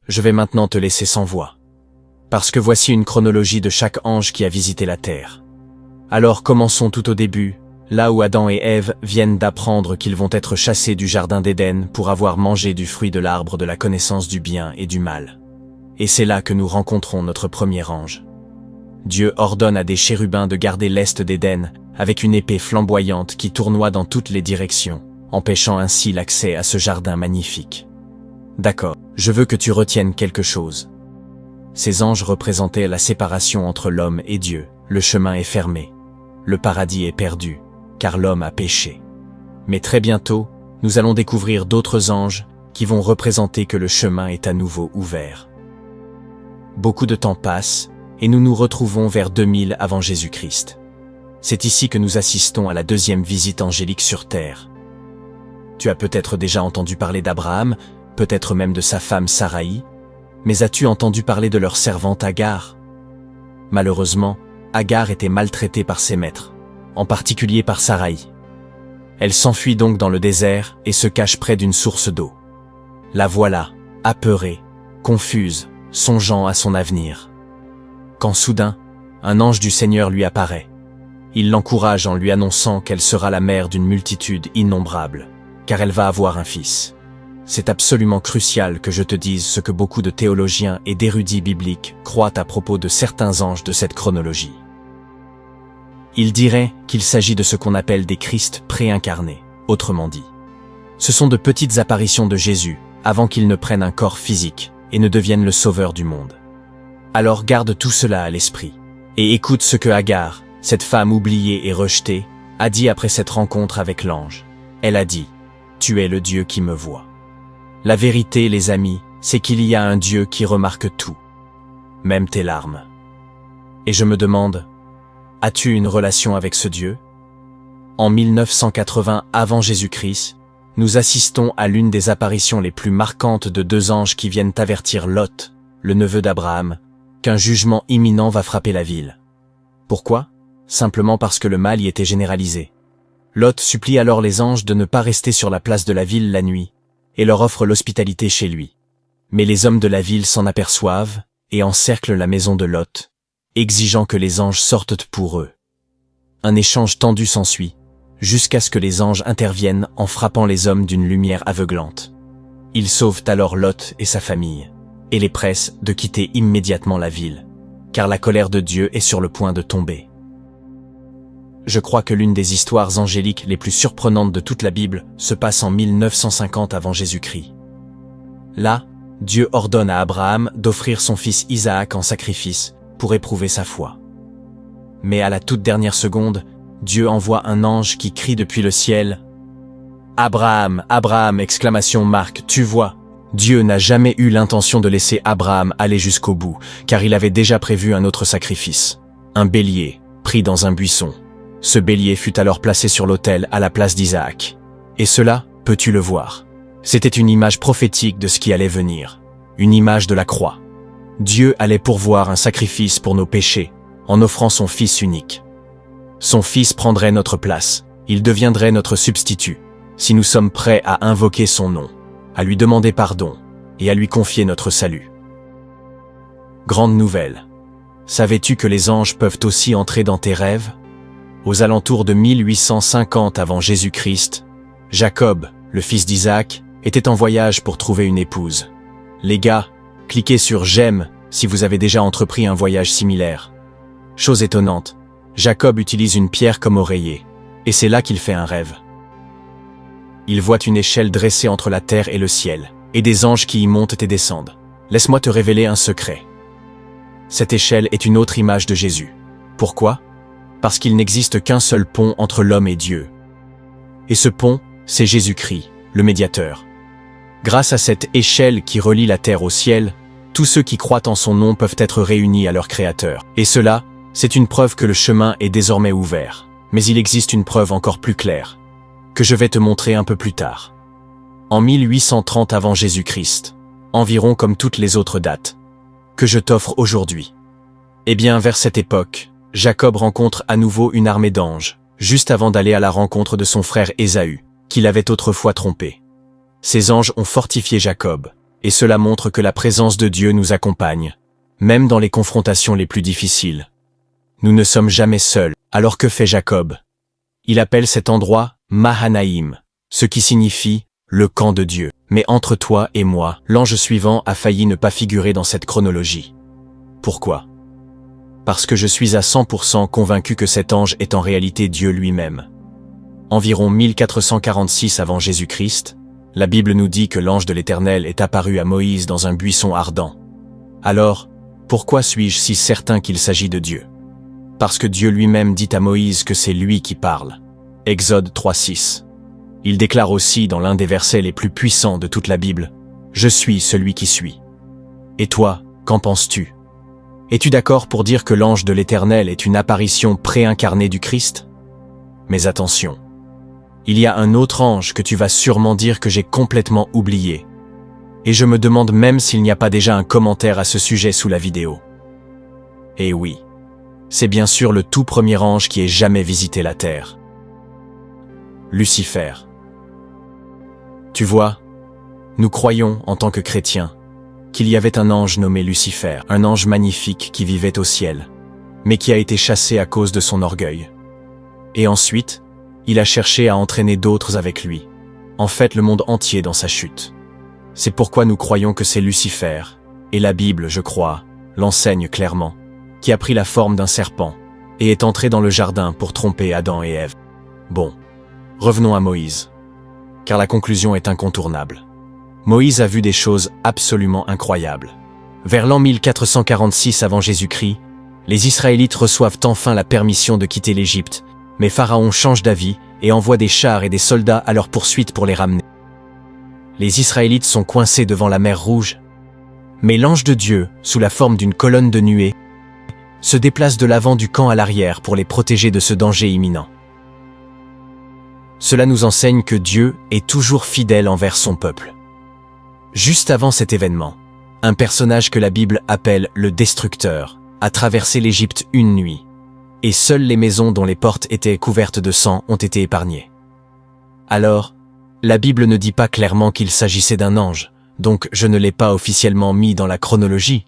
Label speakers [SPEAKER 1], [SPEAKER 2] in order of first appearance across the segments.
[SPEAKER 1] je vais maintenant te laisser sans voix. Parce que voici une chronologie de chaque ange qui a visité la terre. Alors commençons tout au début, là où Adam et Ève viennent d'apprendre qu'ils vont être chassés du jardin d'Éden pour avoir mangé du fruit de l'arbre de la connaissance du bien et du mal. Et c'est là que nous rencontrons notre premier ange. Dieu ordonne à des chérubins de garder l'est d'Éden avec une épée flamboyante qui tournoie dans toutes les directions, empêchant ainsi l'accès à ce jardin magnifique. D'accord, je veux que tu retiennes quelque chose. Ces anges représentaient la séparation entre l'homme et Dieu. Le chemin est fermé. Le paradis est perdu, car l'homme a péché. Mais très bientôt, nous allons découvrir d'autres anges qui vont représenter que le chemin est à nouveau ouvert. Beaucoup de temps passe, et nous nous retrouvons vers 2000 avant Jésus-Christ. C'est ici que nous assistons à la deuxième visite angélique sur terre. Tu as peut-être déjà entendu parler d'Abraham, peut-être même de sa femme Saraï, mais as-tu entendu parler de leur servante Agar? Malheureusement, Agar était maltraitée par ses maîtres, en particulier par Saraï. Elle s'enfuit donc dans le désert et se cache près d'une source d'eau. La voilà, apeurée, confuse, songeant à son avenir. Quand soudain, un ange du Seigneur lui apparaît. Il l'encourage en lui annonçant qu'elle sera la mère d'une multitude innombrable, car elle va avoir un fils. C'est absolument crucial que je te dise ce que beaucoup de théologiens et d'érudits bibliques croient à propos de certains anges de cette chronologie. Ils diraient qu'il s'agit de ce qu'on appelle des Christ préincarnés, autrement dit. Ce sont de petites apparitions de Jésus, avant qu'il ne prenne un corps physique et ne devienne le sauveur du monde. Alors garde tout cela à l'esprit, et écoute ce que Agar, cette femme oubliée et rejetée, a dit après cette rencontre avec l'ange. Elle a dit « Tu es le Dieu qui me voit ». La vérité, les amis, c'est qu'il y a un Dieu qui remarque tout, même tes larmes. Et je me demande, as-tu une relation avec ce Dieu? En 1980 avant Jésus-Christ, nous assistons à l'une des apparitions les plus marquantes de deux anges qui viennent avertir Lot, le neveu d'Abraham, qu'un jugement imminent va frapper la ville. Pourquoi? Simplement parce que le mal y était généralisé. Lot supplie alors les anges de ne pas rester sur la place de la ville la nuit, et leur offre l'hospitalité chez lui. Mais les hommes de la ville s'en aperçoivent et encerclent la maison de Lot, exigeant que les anges sortent pour eux. Un échange tendu s'ensuit, jusqu'à ce que les anges interviennent en frappant les hommes d'une lumière aveuglante. Ils sauvent alors Lot et sa famille, et les pressent de quitter immédiatement la ville, car la colère de Dieu est sur le point de tomber. Je crois que l'une des histoires angéliques les plus surprenantes de toute la Bible se passe en 1950 avant Jésus-Christ. Là, Dieu ordonne à Abraham d'offrir son fils Isaac en sacrifice pour éprouver sa foi. Mais à la toute dernière seconde, Dieu envoie un ange qui crie depuis le ciel « Abraham, Abraham !» Tu vois, Dieu n'a jamais eu l'intention de laisser Abraham aller jusqu'au bout, car il avait déjà prévu un autre sacrifice, un bélier, pris dans un buisson. Ce bélier fut alors placé sur l'autel à la place d'Isaac. Et cela, peux-tu le voir? C'était une image prophétique de ce qui allait venir, une image de la croix. Dieu allait pourvoir un sacrifice pour nos péchés, en offrant son Fils unique. Son Fils prendrait notre place, il deviendrait notre substitut, si nous sommes prêts à invoquer son nom, à lui demander pardon et à lui confier notre salut. Grande nouvelle. Savais-tu que les anges peuvent aussi entrer dans tes rêves? Aux alentours de 1850 avant Jésus-Christ, Jacob, le fils d'Isaac, était en voyage pour trouver une épouse. Les gars, cliquez sur « J'aime » si vous avez déjà entrepris un voyage similaire. Chose étonnante, Jacob utilise une pierre comme oreiller, et c'est là qu'il fait un rêve. Il voit une échelle dressée entre la terre et le ciel, et des anges qui y montent et descendent. Laisse-moi te révéler un secret. Cette échelle est une autre image de Jésus. Pourquoi? Parce qu'il n'existe qu'un seul pont entre l'homme et Dieu. Et ce pont, c'est Jésus-Christ, le médiateur. Grâce à cette échelle qui relie la terre au ciel, tous ceux qui croient en son nom peuvent être réunis à leur Créateur. Et cela, c'est une preuve que le chemin est désormais ouvert. Mais il existe une preuve encore plus claire, que je vais te montrer un peu plus tard. En 1830 avant Jésus-Christ, environ comme toutes les autres dates, que je t'offre aujourd'hui. Eh bien, vers cette époque, Jacob rencontre à nouveau une armée d'anges, juste avant d'aller à la rencontre de son frère Ésaü, qu'il avait autrefois trompé. Ces anges ont fortifié Jacob, Et cela montre que la présence de Dieu nous accompagne, même dans les confrontations les plus difficiles. Nous ne sommes jamais seuls. Alors que fait Jacob? Il appelle cet endroit Mahanaïm, ce qui signifie le camp de Dieu. Mais entre toi et moi, l'ange suivant a failli ne pas figurer dans cette chronologie. Pourquoi? Parce que je suis à 100% convaincu que cet ange est en réalité Dieu lui-même. Environ 1446 avant Jésus-Christ, la Bible nous dit que l'ange de l'Éternel est apparu à Moïse dans un buisson ardent. Alors, pourquoi suis-je si certain qu'il s'agit de Dieu? Parce que Dieu lui-même dit à Moïse que c'est lui qui parle. Exode 3:6. Il déclare aussi dans l'un des versets les plus puissants de toute la Bible, « Je suis celui qui suis ». Et toi, qu'en penses-tu? Es-tu d'accord pour dire que l'ange de l'Éternel est une apparition préincarnée du Christ? Mais attention, il y a un autre ange que tu vas sûrement dire que j'ai complètement oublié. Et je me demande même s'il n'y a pas déjà un commentaire à ce sujet sous la vidéo. Et oui, c'est bien sûr le tout premier ange qui ait jamais visité la terre. Lucifer. Tu vois, nous croyons, en tant que chrétiens, qu'il y avait un ange nommé Lucifer, un ange magnifique qui vivait au ciel, mais qui a été chassé à cause de son orgueil. Et ensuite, il a cherché à entraîner d'autres avec lui, en fait le monde entier dans sa chute. C'est pourquoi nous croyons que c'est Lucifer, et la Bible, je crois, l'enseigne clairement, qui a pris la forme d'un serpent, et est entré dans le jardin pour tromper Adam et Ève. Bon, revenons à Moïse, car la conclusion est incontournable. Moïse a vu des choses absolument incroyables. Vers l'an 1446 avant Jésus-Christ, les Israélites reçoivent enfin la permission de quitter l'Égypte, mais Pharaon change d'avis et envoie des chars et des soldats à leur poursuite pour les ramener. Les Israélites sont coincés devant la mer Rouge, mais l'ange de Dieu, sous la forme d'une colonne de nuée, se déplace de l'avant du camp à l'arrière pour les protéger de ce danger imminent. Cela nous enseigne que Dieu est toujours fidèle envers son peuple. Juste avant cet événement, un personnage que la Bible appelle le Destructeur a traversé l'Égypte une nuit, et seules les maisons dont les portes étaient couvertes de sang ont été épargnées. Alors, la Bible ne dit pas clairement qu'il s'agissait d'un ange, donc je ne l'ai pas officiellement mis dans la chronologie.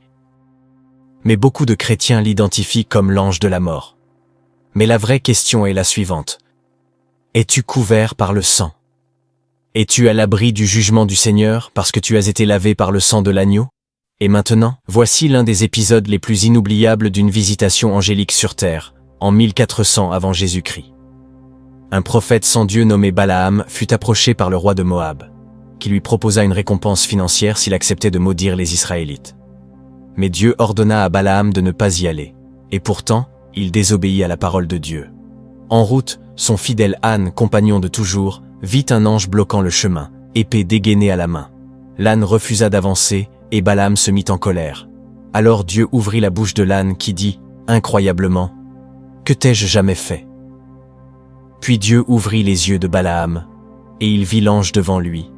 [SPEAKER 1] Mais beaucoup de chrétiens l'identifient comme l'ange de la mort. Mais la vraie question est la suivante. Es-tu couvert par le sang? Es-tu à l'abri du jugement du Seigneur parce que tu as été lavé par le sang de l'agneau? Et maintenant, voici l'un des épisodes les plus inoubliables d'une visitation angélique sur terre, en 1400 avant Jésus-Christ. Un prophète sans Dieu nommé Balaam fut approché par le roi de Moab, qui lui proposa une récompense financière s'il acceptait de maudire les Israélites. Mais Dieu ordonna à Balaam de ne pas y aller, et pourtant, il désobéit à la parole de Dieu. En route, son fidèle âne, compagnon de toujours, vit un ange bloquant le chemin, épée dégainée à la main. L'âne refusa d'avancer, et Balaam se mit en colère. Alors Dieu ouvrit la bouche de l'âne qui dit, incroyablement, « Que t'ai-je jamais fait ?» Puis Dieu ouvrit les yeux de Balaam, et il vit l'ange devant lui.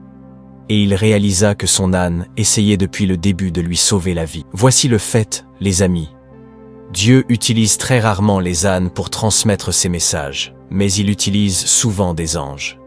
[SPEAKER 1] Et il réalisa que son âne essayait depuis le début de lui sauver la vie. Voici le fait, les amis. Dieu utilise très rarement les ânes pour transmettre ses messages, mais il utilise souvent des anges.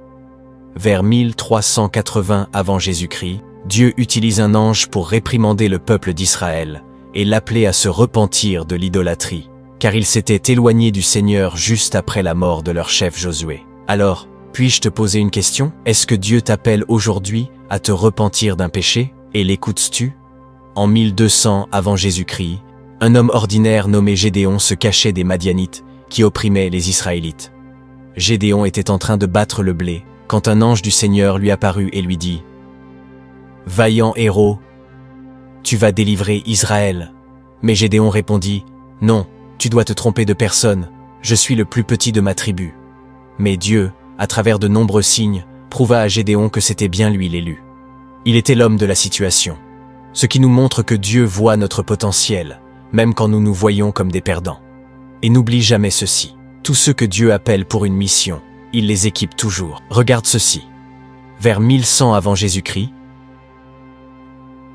[SPEAKER 1] Vers 1380 avant Jésus-Christ, Dieu utilise un ange pour réprimander le peuple d'Israël et l'appeler à se repentir de l'idolâtrie, car ils s'étaient éloignés du Seigneur juste après la mort de leur chef Josué. Alors, puis-je te poser une question? Est-ce que Dieu t'appelle aujourd'hui à te repentir d'un péché, et l'écoutes-tu? En 1200 avant Jésus-Christ, un homme ordinaire nommé Gédéon se cachait des Madianites qui opprimaient les Israélites. Gédéon était en train de battre le blé, quand un ange du Seigneur lui apparut et lui dit « Vaillant héros, tu vas délivrer Israël. » Mais Gédéon répondit « Non, tu dois te tromper de personne, je suis le plus petit de ma tribu. » Mais Dieu, à travers de nombreux signes, prouva à Gédéon que c'était bien lui l'élu. Il était l'homme de la situation, ce qui nous montre que Dieu voit notre potentiel, même quand nous nous voyons comme des perdants. Et n'oublie jamais ceci, tous ceux que Dieu appelle pour une mission, il les équipe toujours. Regarde ceci. Vers 1100 avant Jésus-Christ,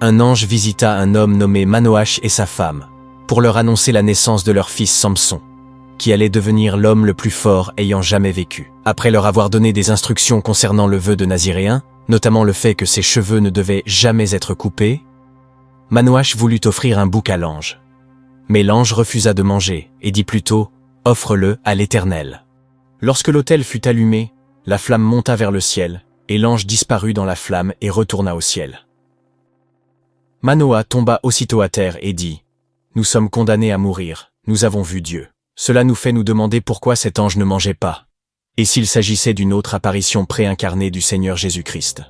[SPEAKER 1] un ange visita un homme nommé Manoach et sa femme, pour leur annoncer la naissance de leur fils Samson. qui allait devenir l'homme le plus fort ayant jamais vécu. Après leur avoir donné des instructions concernant le vœu de Naziréen, notamment le fait que ses cheveux ne devaient jamais être coupés, Manoach voulut offrir un bouc à l'ange. Mais l'ange refusa de manger, et dit plutôt « Offre-le à l'Éternel ». Lorsque l'autel fut allumé, la flamme monta vers le ciel, et l'ange disparut dans la flamme et retourna au ciel. Manoah tomba aussitôt à terre et dit « Nous sommes condamnés à mourir, nous avons vu Dieu. Cela nous fait nous demander pourquoi cet ange ne mangeait pas, et s'il s'agissait d'une autre apparition préincarnée du Seigneur Jésus-Christ. »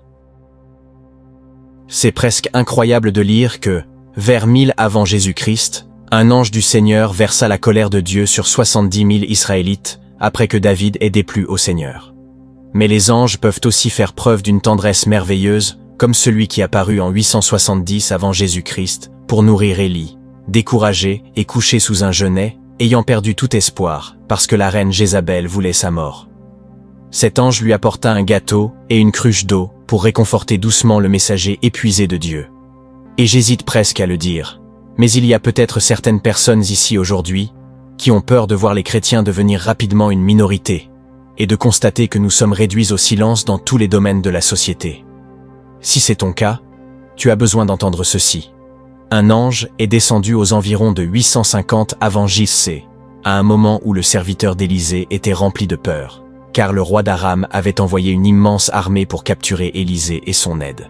[SPEAKER 1] C'est presque incroyable de lire que, vers 1000 avant Jésus-Christ, un ange du Seigneur versa la colère de Dieu sur 70 000 Israélites après que David ait déplu au Seigneur. Mais les anges peuvent aussi faire preuve d'une tendresse merveilleuse, comme celui qui apparut en 870 avant Jésus-Christ pour nourrir Élie, découragé et couché sous un genêt, ayant perdu tout espoir parce que la reine Jézabel voulait sa mort. Cet ange lui apporta un gâteau et une cruche d'eau pour réconforter doucement le messager épuisé de Dieu. Et j'hésite presque à le dire, mais il y a peut-être certaines personnes ici aujourd'hui qui ont peur de voir les chrétiens devenir rapidement une minorité et de constater que nous sommes réduits au silence dans tous les domaines de la société. Si c'est ton cas, tu as besoin d'entendre ceci. Un ange est descendu aux environs de 850 avant J.C., à un moment où le serviteur d'Élisée était rempli de peur, car le roi d'Aram avait envoyé une immense armée pour capturer Élisée et son aide.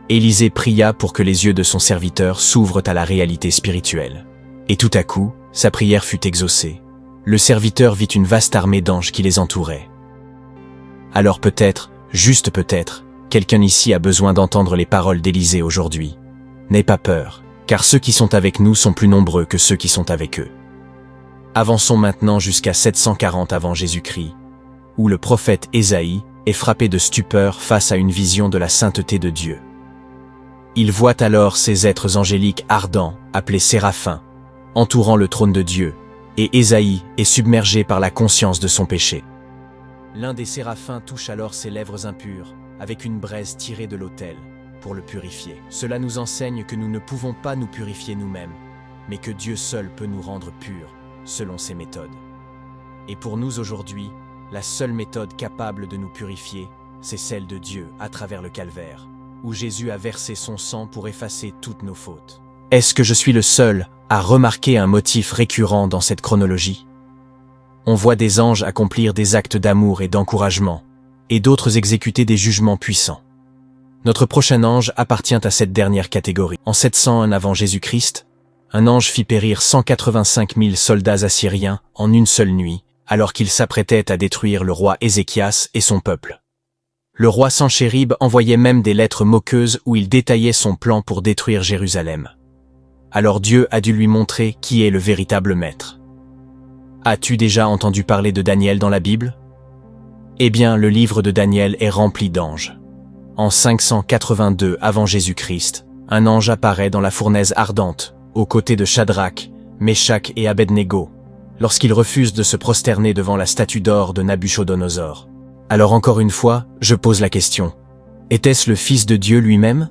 [SPEAKER 1] Élisée pria pour que les yeux de son serviteur s'ouvrent à la réalité spirituelle. Et tout à coup, sa prière fut exaucée. Le serviteur vit une vaste armée d'anges qui les entourait. Alors peut-être, juste peut-être, quelqu'un ici a besoin d'entendre les paroles d'Élisée aujourd'hui. N'aie pas peur, car ceux qui sont avec nous sont plus nombreux que ceux qui sont avec eux. Avançons maintenant jusqu'à 740 avant Jésus-Christ, où le prophète Ésaïe est frappé de stupeur face à une vision de la sainteté de Dieu. Il voit alors ces êtres angéliques ardents, appelés séraphins, entourant le trône de Dieu, et Ésaïe est submergé par la conscience de son péché. L'un des séraphins touche alors ses lèvres impures, avec une braise tirée de l'autel, pour le purifier. Cela nous enseigne que nous ne pouvons pas nous purifier nous-mêmes, mais que Dieu seul peut nous rendre purs, selon ses méthodes. Et pour nous aujourd'hui, la seule méthode capable de nous purifier, c'est celle de Dieu à travers le calvaire, où Jésus a versé son sang pour effacer toutes nos fautes. Est-ce que je suis le seul à remarquer un motif récurrent dans cette chronologie? On voit des anges accomplir des actes d'amour et d'encouragement, et d'autres exécuter des jugements puissants. Notre prochain ange appartient à cette dernière catégorie. En 701 avant Jésus-Christ, un ange fit périr 185 000 soldats assyriens en une seule nuit, alors qu'il s'apprêtait à détruire le roi Ézéchias et son peuple. Le roi Sanchérib envoyait même des lettres moqueuses où il détaillait son plan pour détruire Jérusalem. Alors Dieu a dû lui montrer qui est le véritable maître. As-tu déjà entendu parler de Daniel dans la Bible? Eh bien, le livre de Daniel est rempli d'anges. En 582 avant Jésus-Christ, un ange apparaît dans la fournaise ardente, aux côtés de Shadrach, Meshach et Abednego, lorsqu'ils refusent de se prosterner devant la statue d'or de Nabuchodonosor. Alors encore une fois, je pose la question. Était-ce le Fils de Dieu lui-même?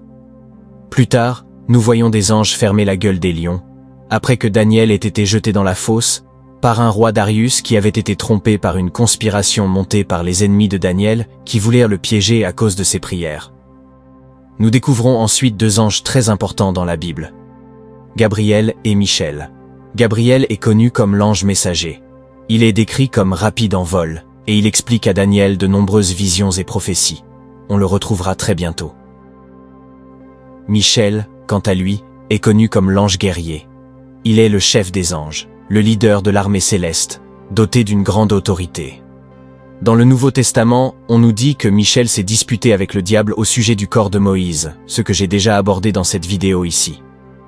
[SPEAKER 1] Plus tard, nous voyons des anges fermer la gueule des lions, après que Daniel ait été jeté dans la fosse, par un roi Darius qui avait été trompé par une conspiration montée par les ennemis de Daniel qui voulèrent le piéger à cause de ses prières. Nous découvrons ensuite deux anges très importants dans la Bible. Gabriel et Michel. Gabriel est connu comme l'ange messager. Il est décrit comme rapide en vol, et il explique à Daniel de nombreuses visions et prophéties. On le retrouvera très bientôt. Michel, quant à lui, est connu comme l'ange guerrier. Il est le chef des anges, le leader de l'armée céleste, doté d'une grande autorité. Dans le Nouveau Testament, on nous dit que Michel s'est disputé avec le diable au sujet du corps de Moïse, ce que j'ai déjà abordé dans cette vidéo ici.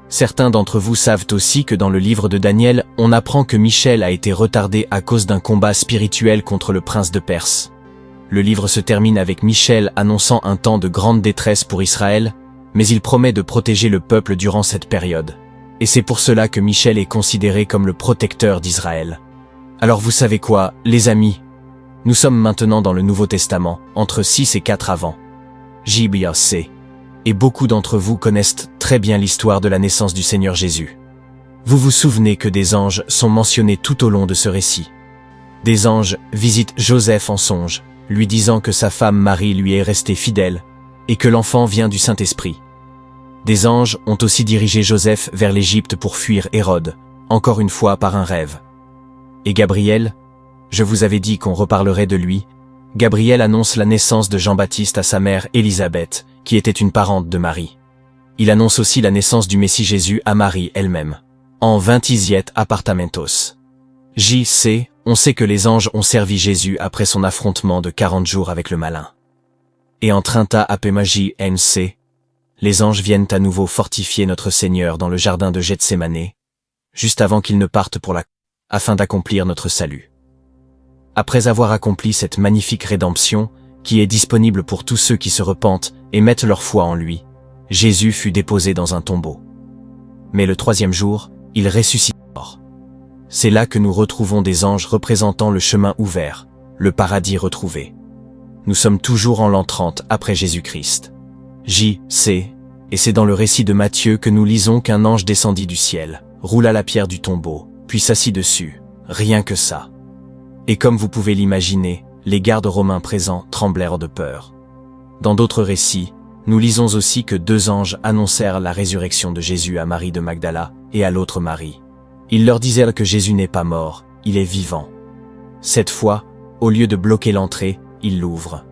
[SPEAKER 1] Certains d'entre vous savent aussi que dans le livre de Daniel, on apprend que Michel a été retardé à cause d'un combat spirituel contre le prince de Perse. Le livre se termine avec Michel annonçant un temps de grande détresse pour Israël, mais il promet de protéger le peuple durant cette période. Et c'est pour cela que Michel est considéré comme le protecteur d'Israël. Alors vous savez quoi, les amis? Nous sommes maintenant dans le Nouveau Testament, entre 6 et 4 avant. JBAC. Et beaucoup d'entre vous connaissent très bien l'histoire de la naissance du Seigneur Jésus. Vous vous souvenez que des anges sont mentionnés tout au long de ce récit. Des anges visitent Joseph en songe, lui disant que sa femme Marie lui est restée fidèle et que l'enfant vient du Saint-Esprit. Des anges ont aussi dirigé Joseph vers l'Égypte pour fuir Hérode, encore une fois par un rêve. Et Gabriel, je vous avais dit qu'on reparlerait de lui, Gabriel annonce la naissance de Jean-Baptiste à sa mère Élisabeth, qui était une parente de Marie. Il annonce aussi la naissance du Messie Jésus à Marie elle-même. En 20 apartamentos. J.C., on sait que les anges ont servi Jésus après son affrontement de 40 jours avec le malin. Et en 30 apemagie NC, les anges viennent à nouveau fortifier notre Seigneur dans le jardin de Gethsémané, juste avant qu'il ne parte afin d'accomplir notre salut. Après avoir accompli cette magnifique rédemption, qui est disponible pour tous ceux qui se repentent et mettent leur foi en lui, Jésus fut déposé dans un tombeau. Mais le 3e jour, il ressuscita. C'est là que nous retrouvons des anges représentant le chemin ouvert, le paradis retrouvé. Nous sommes toujours en l'an 30 après Jésus-Christ. J.C. Et c'est dans le récit de Matthieu que nous lisons qu'un ange descendit du ciel, roula la pierre du tombeau, puis s'assit dessus. Rien que ça. Et comme vous pouvez l'imaginer, les gardes romains présents tremblèrent de peur. Dans d'autres récits, nous lisons aussi que 2 anges annoncèrent la résurrection de Jésus à Marie de Magdala et à l'autre Marie. Ils leur disèrent que Jésus n'est pas mort, il est vivant. Cette fois, au lieu de bloquer l'entrée, ils l'ouvrent.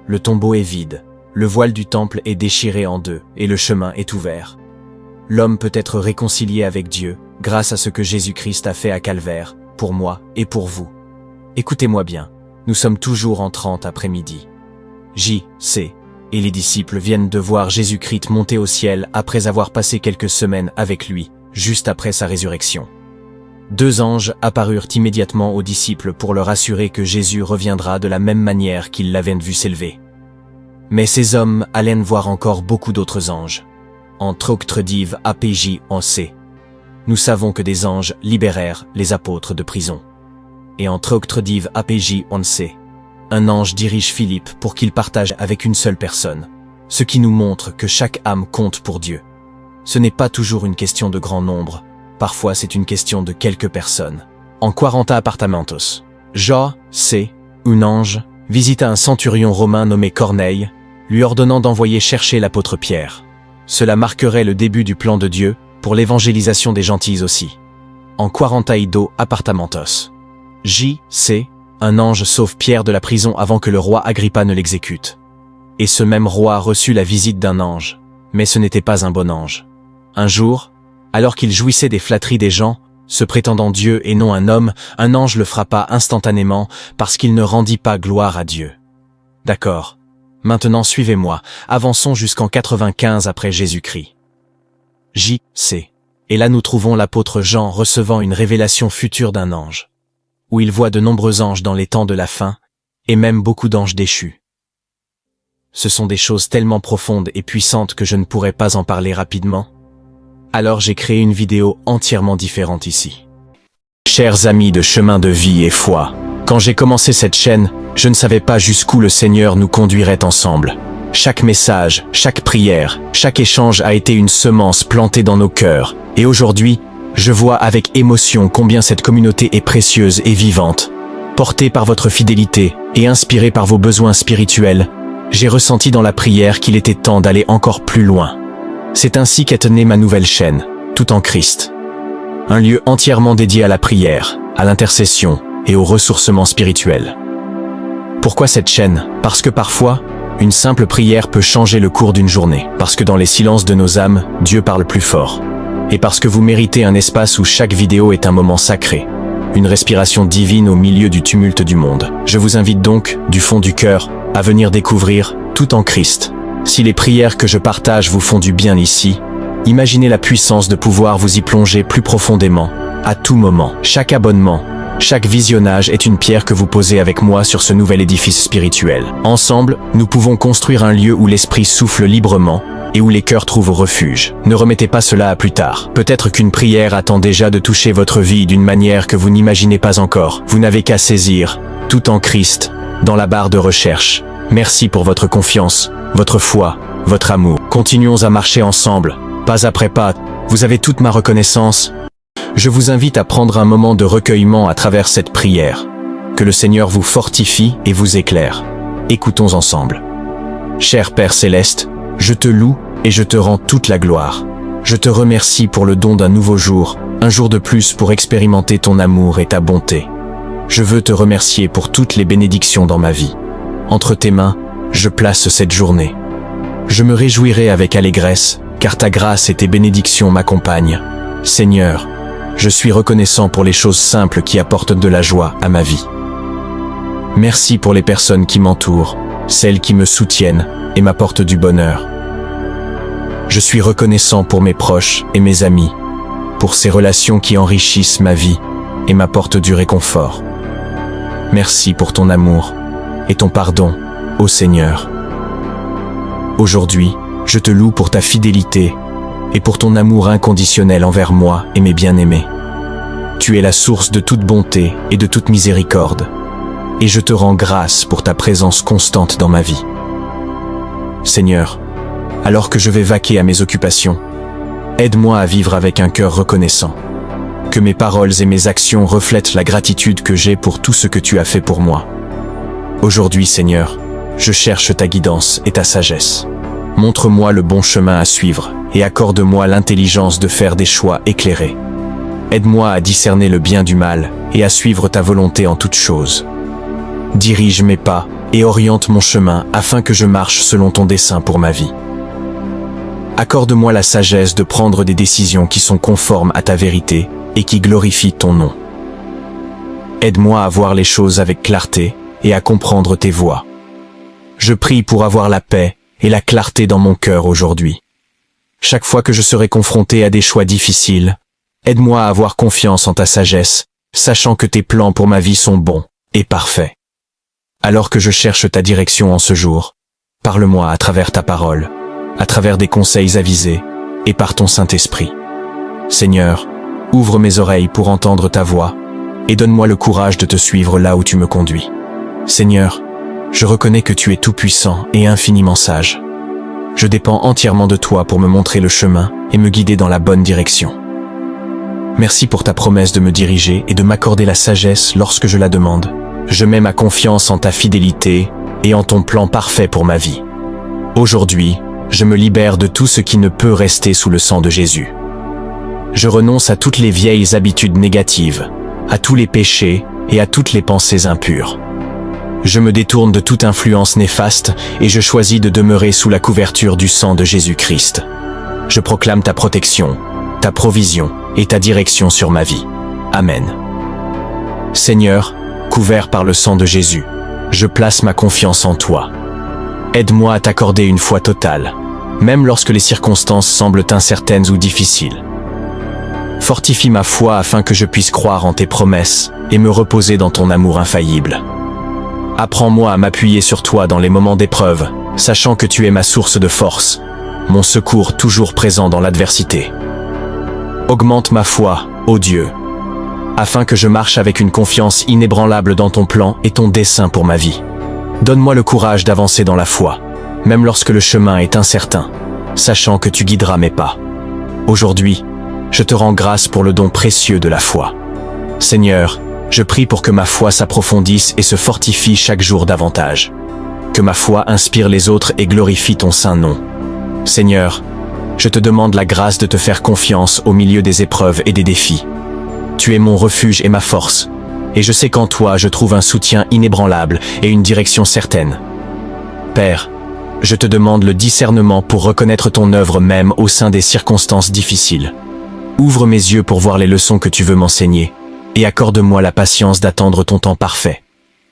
[SPEAKER 1] Le tombeau est vide, le voile du temple est déchiré en 2 et le chemin est ouvert. L'homme peut être réconcilié avec Dieu grâce à ce que Jésus-Christ a fait à Calvaire, pour moi et pour vous. Écoutez-moi bien, nous sommes toujours en 30 après-midi. J.C. et les disciples viennent de voir Jésus-Christ monter au ciel après avoir passé quelques semaines avec lui, juste après sa résurrection. 2 anges apparurent immédiatement aux disciples pour leur assurer que Jésus reviendra de la même manière qu'ils l'avaient vu s'élever. Mais ces hommes allaient voir encore beaucoup d'autres anges. En Troctredive APJ en C. Nous savons que des anges libérèrent les apôtres de prison. Et en Troctredive APJ en C. Un ange dirige Philippe pour qu'il partage avec une seule personne, ce qui nous montre que chaque âme compte pour Dieu. Ce n'est pas toujours une question de grand nombre, parfois c'est une question de quelques personnes. En 40 apartamentos, J.C., un ange, visita un centurion romain nommé Corneille, lui ordonnant d'envoyer chercher l'apôtre Pierre. Cela marquerait le début du plan de Dieu pour l'évangélisation des gentils aussi. En 42 apartamentos, J.C., un ange sauve Pierre de la prison avant que le roi Agrippa ne l'exécute. Et ce même roi reçut la visite d'un ange, mais ce n'était pas un bon ange. Un jour, alors qu'il jouissait des flatteries des gens, se prétendant Dieu et non un homme, un ange le frappa instantanément parce qu'il ne rendit pas gloire à Dieu. D'accord. Maintenant suivez-moi, avançons jusqu'en 95 après Jésus-Christ. J.C. Et là nous trouvons l'apôtre Jean recevant une révélation future d'un ange, où il voit de nombreux anges dans les temps de la fin, et même beaucoup d'anges déchus. Ce sont des choses tellement profondes et puissantes que je ne pourrais pas en parler rapidement. Alors j'ai créé une vidéo entièrement différente ici. Chers amis de chemin de vie et foi, quand j'ai commencé cette chaîne, je ne savais pas jusqu'où le Seigneur nous conduirait ensemble. Chaque message, chaque prière, chaque échange a été une semence plantée dans nos cœurs. Et aujourd'hui, je vois avec émotion combien cette communauté est précieuse et vivante. Portée par votre fidélité et inspirée par vos besoins spirituels, j'ai ressenti dans la prière qu'il était temps d'aller encore plus loin. C'est ainsi qu'est née ma nouvelle chaîne, Tout en Christ. Un lieu entièrement dédié à la prière, à l'intercession et au ressourcement spirituel. Pourquoi cette chaîne? Parce que parfois, une simple prière peut changer le cours d'une journée. Parce que dans les silences de nos âmes, Dieu parle plus fort. Et parce que vous méritez un espace où chaque vidéo est un moment sacré. Une respiration divine au milieu du tumulte du monde. Je vous invite donc, du fond du cœur, à venir découvrir Tout en Christ. Si les prières que je partage vous font du bien ici, imaginez la puissance de pouvoir vous y plonger plus profondément, à tout moment. Chaque abonnement, chaque visionnage est une pierre que vous posez avec moi sur ce nouvel édifice spirituel. Ensemble, nous pouvons construire un lieu où l'esprit souffle librement et où les cœurs trouvent refuge. Ne remettez pas cela à plus tard. Peut-être qu'une prière attend déjà de toucher votre vie d'une manière que vous n'imaginez pas encore. Vous n'avez qu'à saisir Tout en Christ dans la barre de recherche. Merci pour votre confiance, votre foi, votre amour. Continuons à marcher ensemble, pas après pas. Vous avez toute ma reconnaissance. Je vous invite à prendre un moment de recueillement à travers cette prière. Que le Seigneur vous fortifie et vous éclaire. Écoutons ensemble. Cher Père Céleste, je te loue et je te rends toute la gloire. Je te remercie pour le don d'un nouveau jour, un jour de plus pour expérimenter ton amour et ta bonté. Je veux te remercier pour toutes les bénédictions dans ma vie. Entre tes mains, je place cette journée. Je me réjouirai avec allégresse, car ta grâce et tes bénédictions m'accompagnent. Seigneur, je suis reconnaissant pour les choses simples qui apportent de la joie à ma vie. Merci pour les personnes qui m'entourent, celles qui me soutiennent et m'apportent du bonheur. Je suis reconnaissant pour mes proches et mes amis, pour ces relations qui enrichissent ma vie et m'apportent du réconfort. Merci pour ton amour et ton pardon, ô Seigneur. Aujourd'hui, je te loue pour ta fidélité et pour ton amour inconditionnel envers moi et mes bien-aimés. Tu es la source de toute bonté et de toute miséricorde, et je te rends grâce pour ta présence constante dans ma vie. Seigneur, alors que je vais vaquer à mes occupations, aide-moi à vivre avec un cœur reconnaissant. Que mes paroles et mes actions reflètent la gratitude que j'ai pour tout ce que tu as fait pour moi. Aujourd'hui, Seigneur, je cherche ta guidance et ta sagesse. Montre-moi le bon chemin à suivre et accorde-moi l'intelligence de faire des choix éclairés. Aide-moi à discerner le bien du mal et à suivre ta volonté en toutes choses. Dirige mes pas et oriente mon chemin afin que je marche selon ton dessein pour ma vie. Accorde-moi la sagesse de prendre des décisions qui sont conformes à ta vérité et qui glorifient ton nom. Aide-moi à voir les choses avec clarté et à comprendre tes voies. Je prie pour avoir la paix et la clarté dans mon cœur aujourd'hui. Chaque fois que je serai confronté à des choix difficiles, aide-moi à avoir confiance en ta sagesse, sachant que tes plans pour ma vie sont bons et parfaits. Alors que je cherche ta direction en ce jour, parle-moi à travers ta parole, à travers des conseils avisés et par ton Saint-Esprit. Seigneur, ouvre mes oreilles pour entendre ta voix et donne-moi le courage de te suivre là où tu me conduis. Seigneur, je reconnais que tu es tout-puissant et infiniment sage. Je dépends entièrement de toi pour me montrer le chemin et me guider dans la bonne direction. Merci pour ta promesse de me diriger et de m'accorder la sagesse lorsque je la demande. Je mets ma confiance en ta fidélité et en ton plan parfait pour ma vie. Aujourd'hui, je me libère de tout ce qui ne peut rester sous le sang de Jésus. Je renonce à toutes les vieilles habitudes négatives, à tous les péchés et à toutes les pensées impures. Je me détourne de toute influence néfaste et je choisis de demeurer sous la couverture du sang de Jésus-Christ. Je proclame ta protection, ta provision et ta direction sur ma vie. Amen. Seigneur, couvert par le sang de Jésus, je place ma confiance en toi. Aide-moi à t'accorder une foi totale, même lorsque les circonstances semblent incertaines ou difficiles. Fortifie ma foi afin que je puisse croire en tes promesses et me reposer dans ton amour infaillible. Apprends-moi à m'appuyer sur toi dans les moments d'épreuve, sachant que tu es ma source de force, mon secours toujours présent dans l'adversité. Augmente ma foi, ô Dieu, afin que je marche avec une confiance inébranlable dans ton plan et ton dessein pour ma vie. Donne-moi le courage d'avancer dans la foi, même lorsque le chemin est incertain, sachant que tu guideras mes pas. Aujourd'hui, je te rends grâce pour le don précieux de la foi. Seigneur, je prie pour que ma foi s'approfondisse et se fortifie chaque jour davantage. Que ma foi inspire les autres et glorifie ton saint nom. Seigneur, je te demande la grâce de te faire confiance au milieu des épreuves et des défis. Tu es mon refuge et ma force, et je sais qu'en toi je trouve un soutien inébranlable et une direction certaine. Père, je te demande le discernement pour reconnaître ton œuvre même au sein des circonstances difficiles. Ouvre mes yeux pour voir les leçons que tu veux m'enseigner, et accorde-moi la patience d'attendre ton temps parfait.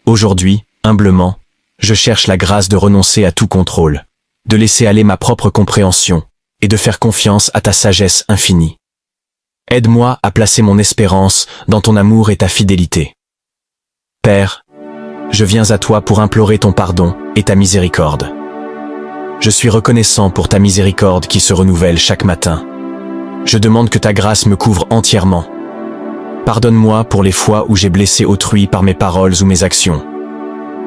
[SPEAKER 1] Aujourd'hui, humblement, je cherche la grâce de renoncer à tout contrôle, de laisser aller ma propre compréhension, et de faire confiance à ta sagesse infinie. Aide-moi à placer mon espérance dans ton amour et ta fidélité. Père, je viens à toi pour implorer ton pardon et ta miséricorde. Je suis reconnaissant pour ta miséricorde qui se renouvelle chaque matin. Je demande que ta grâce me couvre entièrement. Pardonne-moi pour les fois où j'ai blessé autrui par mes paroles ou mes actions.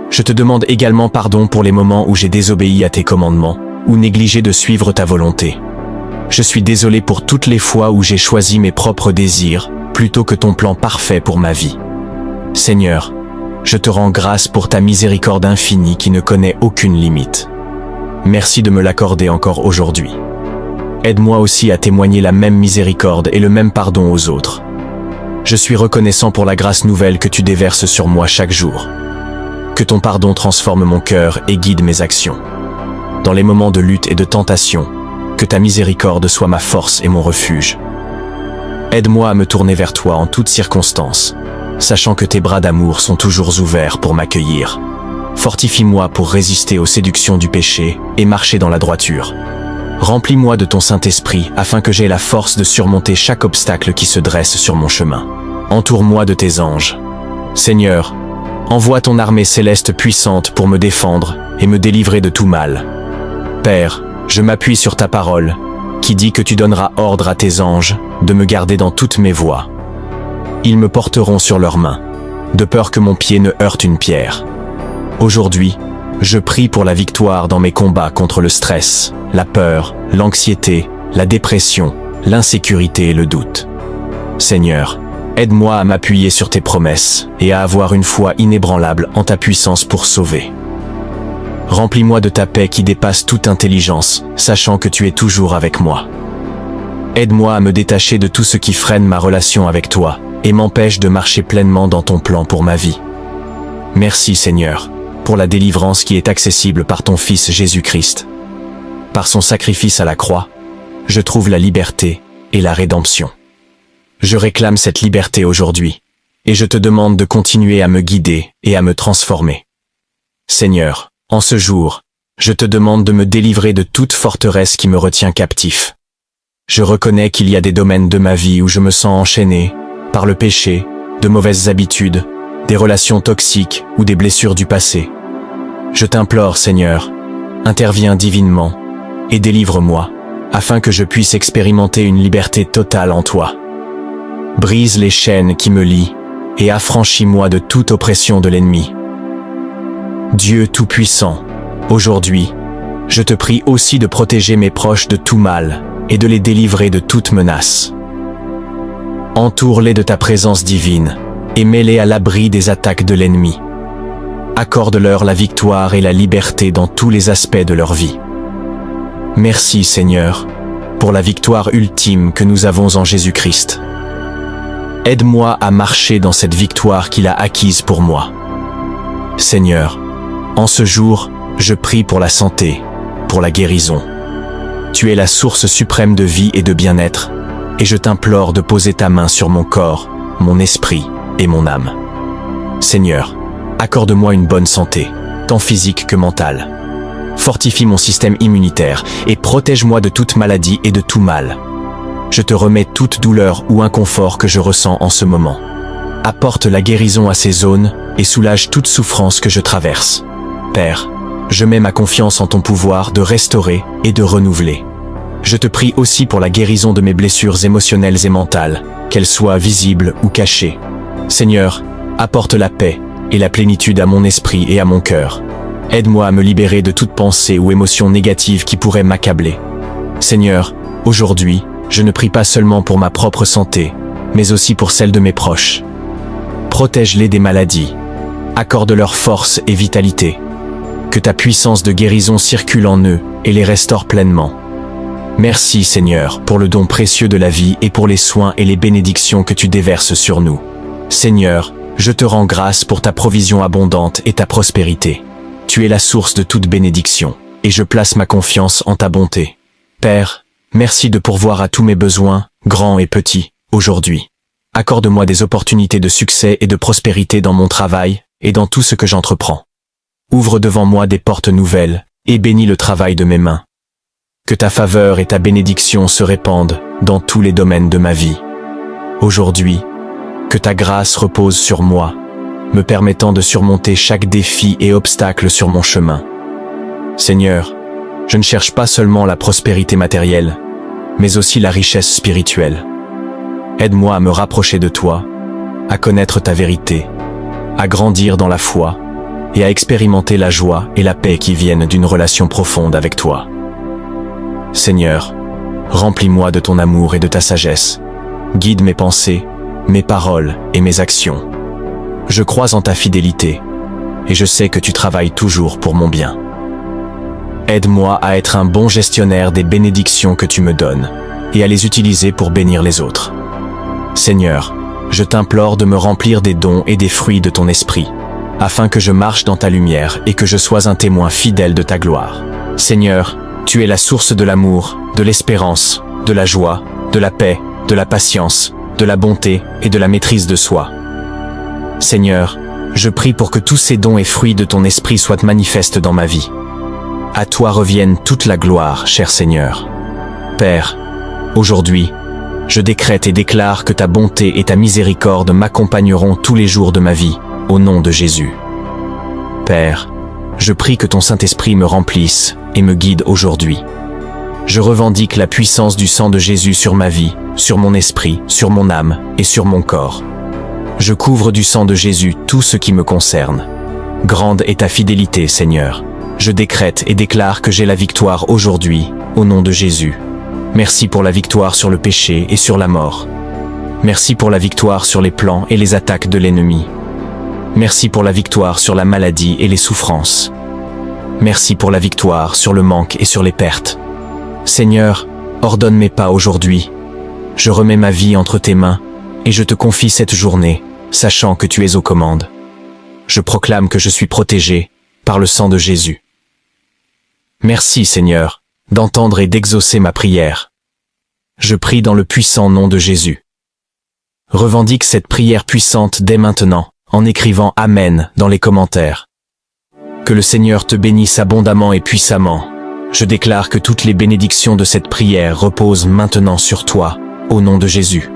[SPEAKER 1] Je te demande également pardon pour les moments où j'ai désobéi à tes commandements ou négligé de suivre ta volonté. Je suis désolé pour toutes les fois où j'ai choisi mes propres désirs plutôt que ton plan parfait pour ma vie. Seigneur, je te rends grâce pour ta miséricorde infinie qui ne connaît aucune limite. Merci de me l'accorder encore aujourd'hui. Aide-moi aussi à témoigner la même miséricorde et le même pardon aux autres. Je suis reconnaissant pour la grâce nouvelle que tu déverses sur moi chaque jour. Que ton pardon transforme mon cœur et guide mes actions. Dans les moments de lutte et de tentation, que ta miséricorde soit ma force et mon refuge. Aide-moi à me tourner vers toi en toutes circonstances, sachant que tes bras d'amour sont toujours ouverts pour m'accueillir. Fortifie-moi pour résister aux séductions du péché et marcher dans la droiture. Remplis-moi de ton Saint-Esprit afin que j'aie la force de surmonter chaque obstacle qui se dresse sur mon chemin. Entoure-moi de tes anges. Seigneur, envoie ton armée céleste puissante pour me défendre et me délivrer de tout mal. Père, je m'appuie sur ta parole, qui dit que tu donneras ordre à tes anges de me garder dans toutes mes voies. Ils me porteront sur leurs mains, de peur que mon pied ne heurte une pierre. Aujourd'hui, je prie pour la victoire dans mes combats contre le stress, la peur, l'anxiété, la dépression, l'insécurité et le doute. Seigneur, aide-moi à m'appuyer sur tes promesses et à avoir une foi inébranlable en ta puissance pour sauver. Remplis-moi de ta paix qui dépasse toute intelligence, sachant que tu es toujours avec moi. Aide-moi à me détacher de tout ce qui freine ma relation avec toi et m'empêche de marcher pleinement dans ton plan pour ma vie. Merci Seigneur, pour la délivrance qui est accessible par ton Fils Jésus-Christ. Par son sacrifice à la croix, je trouve la liberté et la rédemption. Je réclame cette liberté aujourd'hui, et je te demande de continuer à me guider et à me transformer. Seigneur, en ce jour, je te demande de me délivrer de toute forteresse qui me retient captif. Je reconnais qu'il y a des domaines de ma vie où je me sens enchaîné par le péché, de mauvaises habitudes, des relations toxiques ou des blessures du passé. Je t'implore, Seigneur, interviens divinement et délivre-moi, afin que je puisse expérimenter une liberté totale en toi. Brise les chaînes qui me lient et affranchis-moi de toute oppression de l'ennemi. Dieu Tout-Puissant, aujourd'hui, je te prie aussi de protéger mes proches de tout mal et de les délivrer de toute menace. Entoure-les de ta présence divine et mets-les à l'abri des attaques de l'ennemi. Accorde-leur la victoire et la liberté dans tous les aspects de leur vie. Merci Seigneur, pour la victoire ultime que nous avons en Jésus-Christ. Aide-moi à marcher dans cette victoire qu'il a acquise pour moi. Seigneur, en ce jour, je prie pour la santé, pour la guérison. Tu es la source suprême de vie et de bien-être, et je t'implore de poser ta main sur mon corps, mon esprit et mon âme. Seigneur, accorde-moi une bonne santé, tant physique que mentale. Fortifie mon système immunitaire et protège-moi de toute maladie et de tout mal. Je te remets toute douleur ou inconfort que je ressens en ce moment. Apporte la guérison à ces zones et soulage toute souffrance que je traverse. Père, je mets ma confiance en ton pouvoir de restaurer et de renouveler. Je te prie aussi pour la guérison de mes blessures émotionnelles et mentales, qu'elles soient visibles ou cachées. Seigneur, apporte la paix et la plénitude à mon esprit et à mon cœur. Aide-moi à me libérer de toute pensée ou émotion négative qui pourrait m'accabler. Seigneur, aujourd'hui, je ne prie pas seulement pour ma propre santé, mais aussi pour celle de mes proches. Protège-les des maladies. Accorde-leur force et vitalité. Que ta puissance de guérison circule en eux et les restaure pleinement. Merci Seigneur pour le don précieux de la vie et pour les soins et les bénédictions que tu déverses sur nous. Seigneur, je te rends grâce pour ta provision abondante et ta prospérité. Tu es la source de toute bénédiction, et je place ma confiance en ta bonté. Père, merci de pourvoir à tous mes besoins, grands et petits, aujourd'hui. Accorde-moi des opportunités de succès et de prospérité dans mon travail et dans tout ce que j'entreprends. Ouvre devant moi des portes nouvelles et bénis le travail de mes mains. Que ta faveur et ta bénédiction se répandent dans tous les domaines de ma vie. Aujourd'hui, que ta grâce repose sur moi, me permettant de surmonter chaque défi et obstacle sur mon chemin. Seigneur, je ne cherche pas seulement la prospérité matérielle, mais aussi la richesse spirituelle. Aide-moi à me rapprocher de toi, à connaître ta vérité, à grandir dans la foi et à expérimenter la joie et la paix qui viennent d'une relation profonde avec toi. Seigneur, remplis-moi de ton amour et de ta sagesse. Guide mes pensées, mes paroles et mes actions. Je crois en ta fidélité, et je sais que tu travailles toujours pour mon bien. Aide-moi à être un bon gestionnaire des bénédictions que tu me donnes, et à les utiliser pour bénir les autres. Seigneur, je t'implore de me remplir des dons et des fruits de ton esprit, afin que je marche dans ta lumière et que je sois un témoin fidèle de ta gloire. Seigneur, tu es la source de l'amour, de l'espérance, de la joie, de la paix, de la patience, de la bonté et de la maîtrise de soi. Seigneur, je prie pour que tous ces dons et fruits de ton esprit soient manifestes dans ma vie. À toi revienne toute la gloire, cher Seigneur. Père, aujourd'hui, je décrète et déclare que ta bonté et ta miséricorde m'accompagneront tous les jours de ma vie, au nom de Jésus. Père, je prie que ton Saint-Esprit me remplisse et me guide aujourd'hui. Je revendique la puissance du sang de Jésus sur ma vie, sur mon esprit, sur mon âme et sur mon corps. Je couvre du sang de Jésus tout ce qui me concerne. Grande est ta fidélité, Seigneur. Je décrète et déclare que j'ai la victoire aujourd'hui, au nom de Jésus. Merci pour la victoire sur le péché et sur la mort. Merci pour la victoire sur les plans et les attaques de l'ennemi. Merci pour la victoire sur la maladie et les souffrances. Merci pour la victoire sur le manque et sur les pertes. Seigneur, ordonne mes pas aujourd'hui. Je remets ma vie entre tes mains et je te confie cette journée, sachant que tu es aux commandes. Je proclame que je suis protégé par le sang de Jésus. Merci, Seigneur, d'entendre et d'exaucer ma prière. Je prie dans le puissant nom de Jésus. Revendique cette prière puissante dès maintenant, en écrivant « Amen » dans les commentaires. Que le Seigneur te bénisse abondamment et puissamment. Je déclare que toutes les bénédictions de cette prière reposent maintenant sur toi, au nom de Jésus.